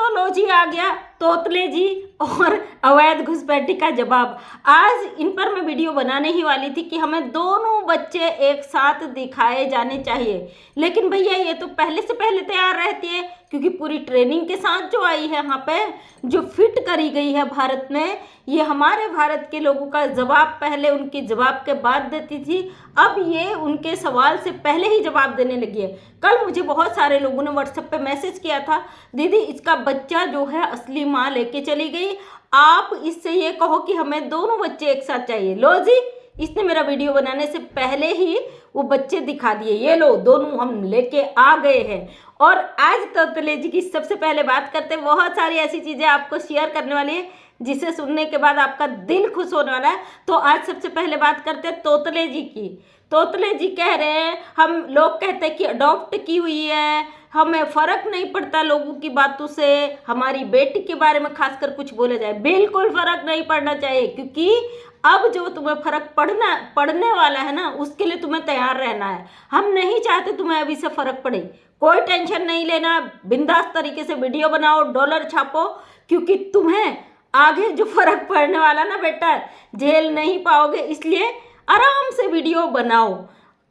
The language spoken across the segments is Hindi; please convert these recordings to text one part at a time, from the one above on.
दोस्तों लो जी आ गया तोतले जी और अवैध घुसपैठी का जवाब। आज इन पर मैं वीडियो बनाने ही वाली थी कि हमें दोनों बच्चे एक साथ दिखाए जाने चाहिए, लेकिन भैया ये तो पहले से पहले तैयार रहती है क्योंकि पूरी ट्रेनिंग के साथ जो आई है यहाँ पे जो फिट करी गई है भारत में, ये हमारे भारत के लोगों का जवाब पहले उनके जवाब के बाद देती थी, अब ये उनके सवाल से पहले ही जवाब देने लगी है। कल मुझे बहुत सारे लोगों ने व्हाट्सएप पे मैसेज किया था, दीदी इसका बच्चा जो है असली माँ लेके चली गई, आप इससे ये कहो कि हमें दोनों बच्चे एक साथ चाहिए। लो जी, इसने मेरा वीडियो बनाने से पहले ही वो बच्चे दिखा दिए, ये लो दोनों हम लेके आ गए हैं। और आज तोतले जी की सबसे पहले बात करते हैं, बहुत सारी ऐसी चीज़ें आपको शेयर करने वाली है जिसे सुनने के बाद आपका दिल खुश होने वाला है। तो आज सबसे पहले बात करते हैं तोतले जी की। तोतले जी कह रहे हैं हम लोग कहते हैं कि अडॉप्ट की हुई है, हमें फ़र्क नहीं पड़ता लोगों की बातों से, हमारी बेटी के बारे में खासकर कुछ बोला जाए, बिल्कुल फ़र्क नहीं पड़ना चाहिए क्योंकि अब जो तुम्हें फ़र्क पड़ने वाला है ना उसके लिए तुम्हें तैयार रहना है। हम नहीं चाहते तुम्हें अभी से फ़र्क पड़े, कोई टेंशन नहीं लेना, बिंदास तरीके से वीडियो बनाओ, डॉलर छापो, क्योंकि तुम्हें आगे जो फ़र्क पड़ने वाला ना बेटा झेल नहीं पाओगे, इसलिए आराम से वीडियो बनाओ।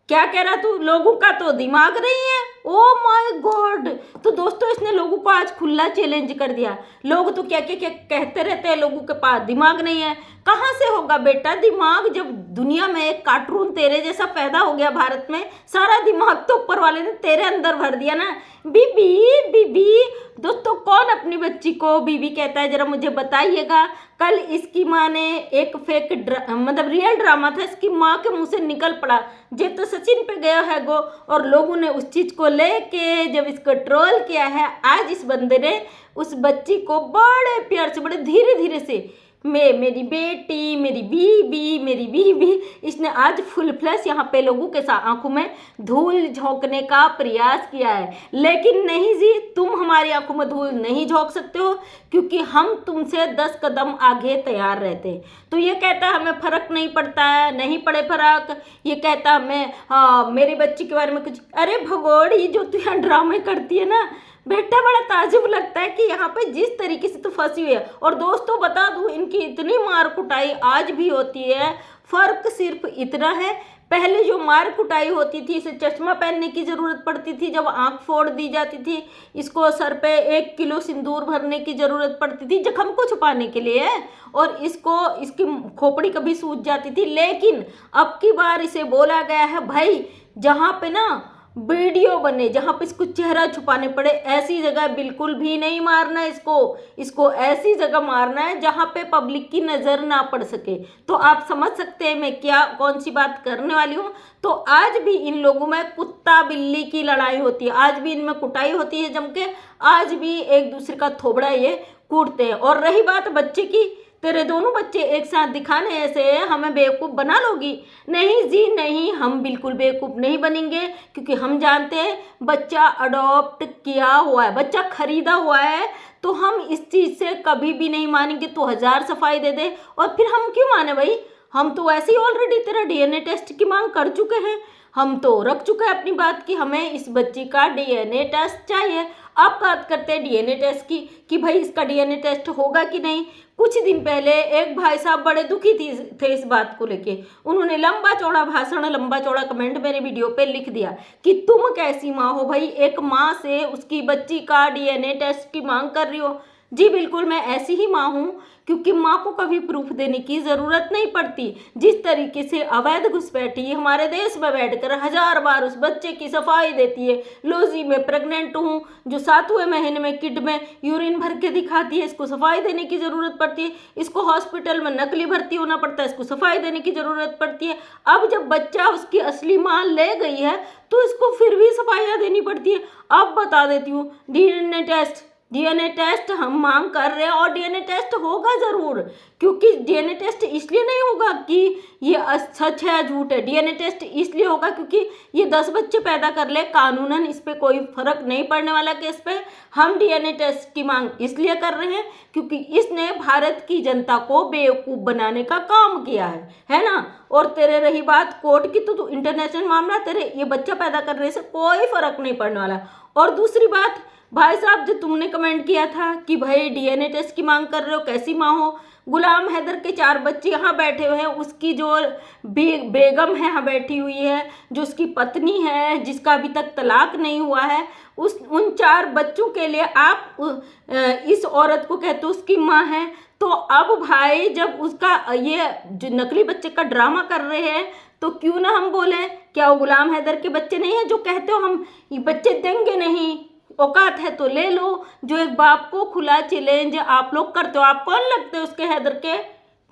क्या कह रहा तू, लोगों का तो दिमाग नहीं है, ओ माय गॉड। तो दोस्तों इसने लोगों को आज खुला चैलेंज कर दिया। लोग तो क्या क्या क्या कहते रहते हैं लोगों के पास दिमाग नहीं है, कहाँ से होगा बेटा दिमाग, जब दुनिया में एक कार्टून तेरे जैसा पैदा हो गया भारत में, सारा दिमाग तो ऊपर वाले ने तेरे अंदर भर दिया ना। बीबी बीबी, दोस्तों कौन अपनी बच्ची को बीबी कहता है जरा मुझे बताइएगा। कल इसकी माँ ने एक फेक मतलब रियल ड्रामा था, इसकी माँ के मुंह से निकल पड़ा जे तो सचिन पे गया है गो, और लोगों ने उस चीज़ को लेके जब इसको ट्रोल किया है, आज इस बंदे ने उस बच्ची को बड़े प्यार से बड़े धीरे धीरे से मेरी बेटी, मेरी बीबी, मेरी बीबी, इसने आज फुल फ्लैश यहाँ पे लोगों के साथ आंखों में धूल झोंकने का प्रयास किया है। लेकिन नहीं जी, तुम हमारी आंखों में धूल नहीं झोंक सकते हो क्योंकि हम तुमसे 10 कदम आगे तैयार रहते हैं। तो ये कहता है हमें फ़र्क नहीं पड़ता है, नहीं पड़े फ़र्क, ये कहता हमें मेरी बच्ची के बारे में कुछ, अरे भगोड़ी जो तू यहाँ ड्रामे करती है ना बेटा, बड़ा ताजुब लगता है कि यहाँ पे जिस तरीके से तो फंसी हुई है। और दोस्तों बता दूँ इनकी इतनी मार कुटाई आज भी होती है, फ़र्क सिर्फ इतना है, पहले जो मार कुटाई होती थी इसे चश्मा पहनने की ज़रूरत पड़ती थी, जब आँख फोड़ दी जाती थी, इसको सर पे 1 किलो सिंदूर भरने की ज़रूरत पड़ती थी जख्म को छुपाने के लिए, और इसकी खोपड़ी कभी सूज जाती थी। लेकिन अब की बार इसे बोला गया है भाई जहाँ पे ना वीडियो बने, जहाँ पे इसको चेहरा छुपाने पड़े, ऐसी जगह बिल्कुल भी नहीं मारना है इसको ऐसी जगह मारना है जहाँ पे पब्लिक की नज़र ना पड़ सके। तो आप समझ सकते हैं मैं कौन सी बात करने वाली हूँ। तो आज भी इन लोगों में कुत्ता बिल्ली की लड़ाई होती है, आज भी इनमें कुटाई होती है जम के, आज भी एक दूसरे का थोबड़ा ये कूटते हैं। और रही बात बच्चे की, तेरे दोनों बच्चे एक साथ दिखाने ऐसे हमें बेवकूफ़ बना लोगी? नहीं जी नहीं, हम बिल्कुल बेवकूफ़ नहीं बनेंगे क्योंकि हम जानते हैं बच्चा अडॉप्ट किया हुआ है, बच्चा खरीदा हुआ है, तो हम इस चीज़ से कभी भी नहीं मानेंगे। तो 1000 सफाई दे दे और फिर हम क्यों माने भाई, हम तो ऐसे ही ऑलरेडी तेरा डीएनए टेस्ट की मांग कर चुके हैं, हम तो रख चुके हैं अपनी बात की हमें इस बच्ची का डीएनए टेस्ट चाहिए। अब बात करते हैं डीएनए टेस्ट की कि भाई इसका डीएनए टेस्ट होगा कि नहीं। कुछ दिन पहले एक भाई साहब बड़े दुखी थे इस बात को लेके, उन्होंने लंबा चौड़ा भाषण, लंबा चौड़ा कमेंट मेरे वीडियो पे लिख दिया कि तुम कैसी माँ हो भाई, एक माँ से उसकी बच्ची का डीएनए टेस्ट की मांग कर रही हो। जी बिल्कुल मैं ऐसी ही माँ हूँ क्योंकि माँ को कभी प्रूफ देने की ज़रूरत नहीं पड़ती। जिस तरीके से अवैध घुसपैठी हमारे देश में बैठकर 1000 बार उस बच्चे की सफाई देती है, लो जी मैं प्रेग्नेंट हूँ, जो 7वें महीने में किड में यूरिन भर के दिखाती है, इसको सफाई देने की ज़रूरत पड़ती है, इसको हॉस्पिटल में नकली भर्ती होना पड़ता है, इसको सफाई देने की ज़रूरत पड़ती है। अब जब बच्चा उसकी असली माँ ले गई है तो इसको फिर भी सफाइयाँ देनी पड़ती है। अब बता देती हूँ, डीएनए टेस्ट हम मांग कर रहे हैं और डीएनए टेस्ट होगा ज़रूर, क्योंकि डीएनए टेस्ट इसलिए नहीं होगा कि ये सच है या झूठ है, डीएनए टेस्ट इसलिए होगा क्योंकि ये 10 बच्चे पैदा कर ले, कानूनन इस पर कोई फर्क नहीं पड़ने वाला केस पे। हम डीएनए टेस्ट की मांग इसलिए कर रहे हैं क्योंकि इसने भारत की जनता को बेवकूफ़ बनाने का काम किया है ना। और तेरे रही बात कोर्ट की, तो इंटरनेशनल मामला, तेरे ये बच्चा पैदा करने से कोई फर्क नहीं पड़ने वाला। और दूसरी बात, भाई साहब जो तुमने कमेंट किया था कि भाई डीएनए टेस्ट की मांग कर रहे हो, कैसी माँ हो। गुलाम हैदर के 4 बच्चे यहाँ बैठे हुए हैं, उसकी जो बेगम है यहाँ बैठी हुई है, जो उसकी पत्नी है जिसका अभी तक तलाक नहीं हुआ है, उन 4 बच्चों के लिए आप इस औरत को कहते हो उसकी माँ है। तो अब भाई जब उसका ये जो नकली बच्चे का ड्रामा कर रहे हैं तो क्यों ना हम बोले, क्या वो गुलाम हैदर के बच्चे नहीं है जो कहते हो हम ये बच्चे देंगे नहीं, औकात है तो ले लो। जो एक बाप को खुला चैलेंज आप लोग करते हो। आप कौन लगते हो उसके हैदर के?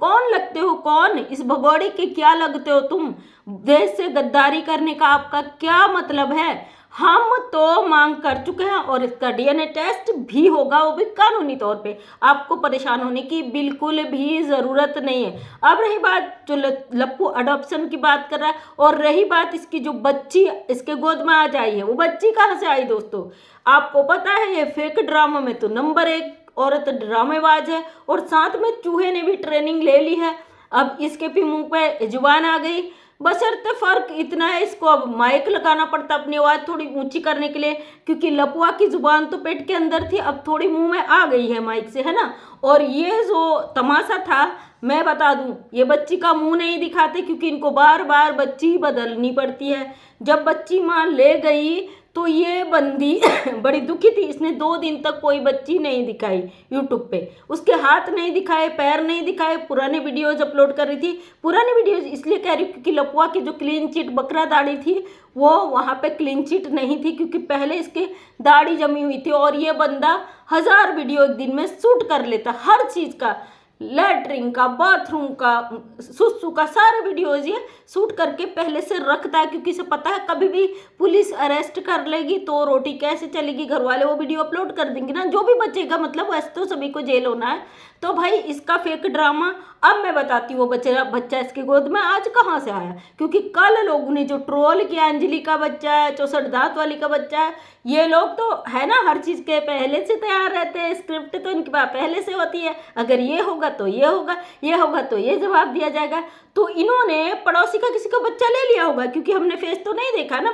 कौन लगते हो? कौन? इस भगोड़े के क्या लगते हो तुम? देश से गद्दारी करने का आपका क्या मतलब है? हम तो मांग कर चुके हैं और इसका डीएनए टेस्ट भी होगा, वो भी कानूनी तौर पे। आपको परेशान होने की बिल्कुल भी ज़रूरत नहीं है। अब रही बात जो लप्पू अडॉप्शन की बात कर रहा है, और रही बात इसकी जो बच्ची इसके गोद में आ जाई है, वो बच्ची कहाँ से आई दोस्तों? आपको पता है ये फेक ड्रामा में तो नंबर 1 औरत ड्रामेबाज है, और साथ में चूहे ने भी ट्रेनिंग ले ली है। अब इसके भी मुंह पे जुबान आ गई। बशर्ते फ़र्क इतना है, इसको अब माइक लगाना पड़ता अपनी आवाज़ थोड़ी ऊंची करने के लिए, क्योंकि लपुआ की जुबान तो पेट के अंदर थी, अब थोड़ी मुंह में आ गई है माइक से, है ना। और ये जो तमाशा था मैं बता दूं, ये बच्ची का मुंह नहीं दिखाते क्योंकि इनको बार बार बच्ची बदलनी पड़ती है। जब बच्ची माँ ले गई तो ये बंदी बड़ी दुखी थी। इसने 2 दिन तक कोई बच्ची नहीं दिखाई यूट्यूब पे, उसके हाथ नहीं दिखाए, पैर नहीं दिखाए, पुराने वीडियोज अपलोड कर रही थी। पुराने वीडियोज इसलिए कह रही हूँ क्योंकि लपुआ की जो क्लीन चिट बकरा दाढ़ी थी वो वहाँ पे क्लीन चिट नहीं थी, क्योंकि पहले इसकी दाढ़ी जमी हुई थी। और ये बंदा 1000 वीडियो एक दिन में शूट कर लेता, हर चीज़ का, लैट्रिन का, बाथरूम का, सुसु का, सारे वीडियोज ये शूट करके पहले से रखता है, क्योंकि इसे पता है कभी भी पुलिस अरेस्ट कर लेगी तो रोटी कैसे चलेगी, घर वाले वो वीडियो अपलोड कर देंगे ना, जो भी बचेगा। मतलब वैसे तो सभी को जेल होना है। तो भाई इसका फेक ड्रामा अब मैं बताती हूँ। वो बच्चा इसके गोद में आज कहाँ से आया, क्योंकि कल लोगों ने जो ट्रोल किया, अंजलि का बच्चा है, 64 दांत वाली का बच्चा है, ये लोग तो है ना हर चीज़ के पहले से तैयार रहते हैं, स्क्रिप्ट तो इनके पास पहले से होती है। अगर ये होगा तो ये होगा, ये होगा तो ये जवाब दिया जाएगा। तो इन्होंने पड़ोसी का किसी का बच्चा ले लिया होगा, क्योंकि हमने फेस तो नहीं देखा ना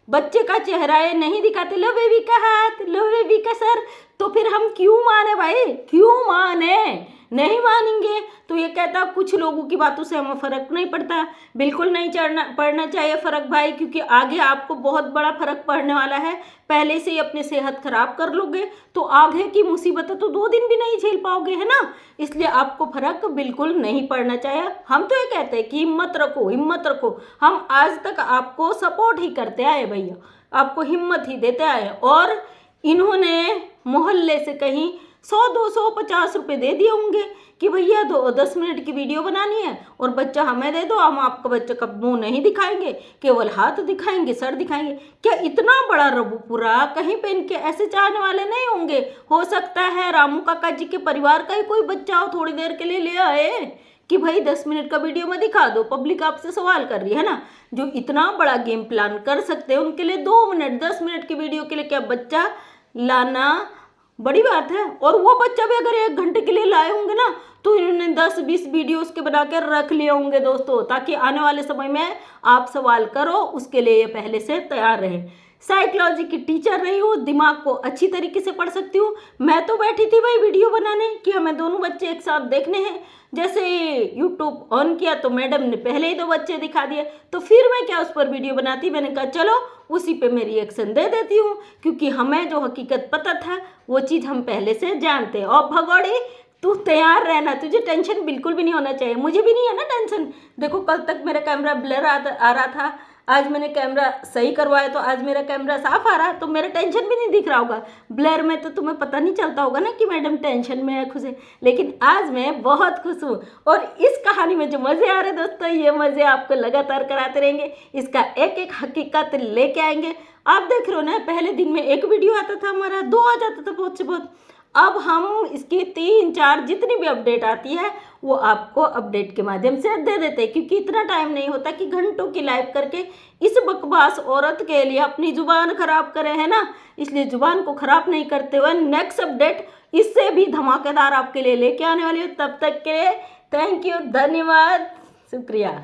बच्चे का चेहरा ये नहीं दिखाते। लो बेबी का हाथ, लो बेबी का सर, तो फिर हम क्यों माने भाई, क्यों माने? नहीं मानेंगे। तो ये कहता कुछ लोगों की बातों से हमें फ़र्क नहीं पड़ता। बिल्कुल नहीं पड़ना चाहिए फ़र्क भाई, क्योंकि आगे आपको बहुत बड़ा फ़र्क पड़ने वाला है। पहले से ही अपनी सेहत खराब कर लोगे तो आगे की मुसीबतें तो 2 दिन भी नहीं झेल पाओगे, है ना। इसलिए आपको फ़र्क बिल्कुल नहीं पड़ना चाहिए। हम तो ये कहते हैं कि हिम्मत रखो, हिम्मत रखो। हम आज तक आपको सपोर्ट ही करते आए भैया, आपको हिम्मत ही देते आए। और इन्होंने मोहल्ले से कहीं 100, 200, 50 रुपये दे दिए होंगे कि भैया 10 मिनट की वीडियो बनानी है और बच्चा हमें दे दो, हम आपका बच्चे का मुंह नहीं दिखाएंगे, केवल हाथ दिखाएंगे, सर दिखाएंगे। क्या इतना बड़ा रबूपुरा, कहीं पे इनके ऐसे चाहने वाले नहीं होंगे? हो सकता है रामू काका जी के परिवार का ही कोई बच्चा हो, थोड़ी देर के लिए ले आए कि भाई 10 मिनट का वीडियो में दिखा दो, पब्लिक आपसे सवाल कर रही है ना। जो इतना बड़ा गेम प्लान कर सकते हैं उनके लिए 2 मिनट 10 मिनट की वीडियो के लिए क्या बच्चा लाना बड़ी बात है। और वो बच्चा भी अगर 1 घंटे के लिए लाए होंगे ना तो इन्होंने 10-20 वीडियो उसके बना कर रख लिए होंगे दोस्तों, ताकि आने वाले समय में आप सवाल करो उसके लिए ये पहले से तैयार रहे। साइकोलॉजी की टीचर रही हूँ, दिमाग को अच्छी तरीके से पढ़ सकती हूँ। मैं तो बैठी थी भाई वीडियो बनाने कि हमें दोनों बच्चे एक साथ देखने हैं। जैसे यूट्यूब ऑन किया तो मैडम ने पहले ही 2 बच्चे दिखा दिए, तो फिर मैं क्या उस पर वीडियो बनाती। मैंने कहा चलो उसी पे मैं रिएक्शन दे देती हूँ, क्योंकि हमें जो हकीकत पता था वो चीज़ हम पहले से जानते हैं। और भगोड़ी तू तैयार रहना, तुझे टेंशन बिल्कुल भी नहीं होना चाहिए, मुझे भी नहीं है ना टेंशन। देखो कल तक मेरा कैमरा ब्लर आ रहा था, आज मैंने कैमरा सही करवाया तो आज मेरा कैमरा साफ आ रहा है, तो मेरा टेंशन भी नहीं दिख रहा होगा। ब्लर में तो तुम्हें पता नहीं चलता होगा ना कि मैडम टेंशन में है, खुश है। लेकिन आज मैं बहुत खुश हूँ और इस कहानी में जो मज़े आ रहे हैं दोस्तों, ये मज़े आपको लगातार कराते रहेंगे। इसका एक एक हकीकत लेके आएंगे। आप देख रहे हो ना, पहले दिन में 1 वीडियो आता था हमारा, 2 आ जाता था बहुत से बहुत। अब हम इसकी 3-4 जितनी भी अपडेट आती है वो आपको अपडेट के माध्यम से दे देते हैं, क्योंकि इतना टाइम नहीं होता कि घंटों की लाइव करके इस बकवास औरत के लिए अपनी जुबान खराब करें, है ना। इसलिए जुबान को खराब नहीं करते हुए नेक्स्ट अपडेट इससे भी धमाकेदार आपके लिए लेके आने वाली हूँ। तब तक के लिए थैंक यू, धन्यवाद, शुक्रिया।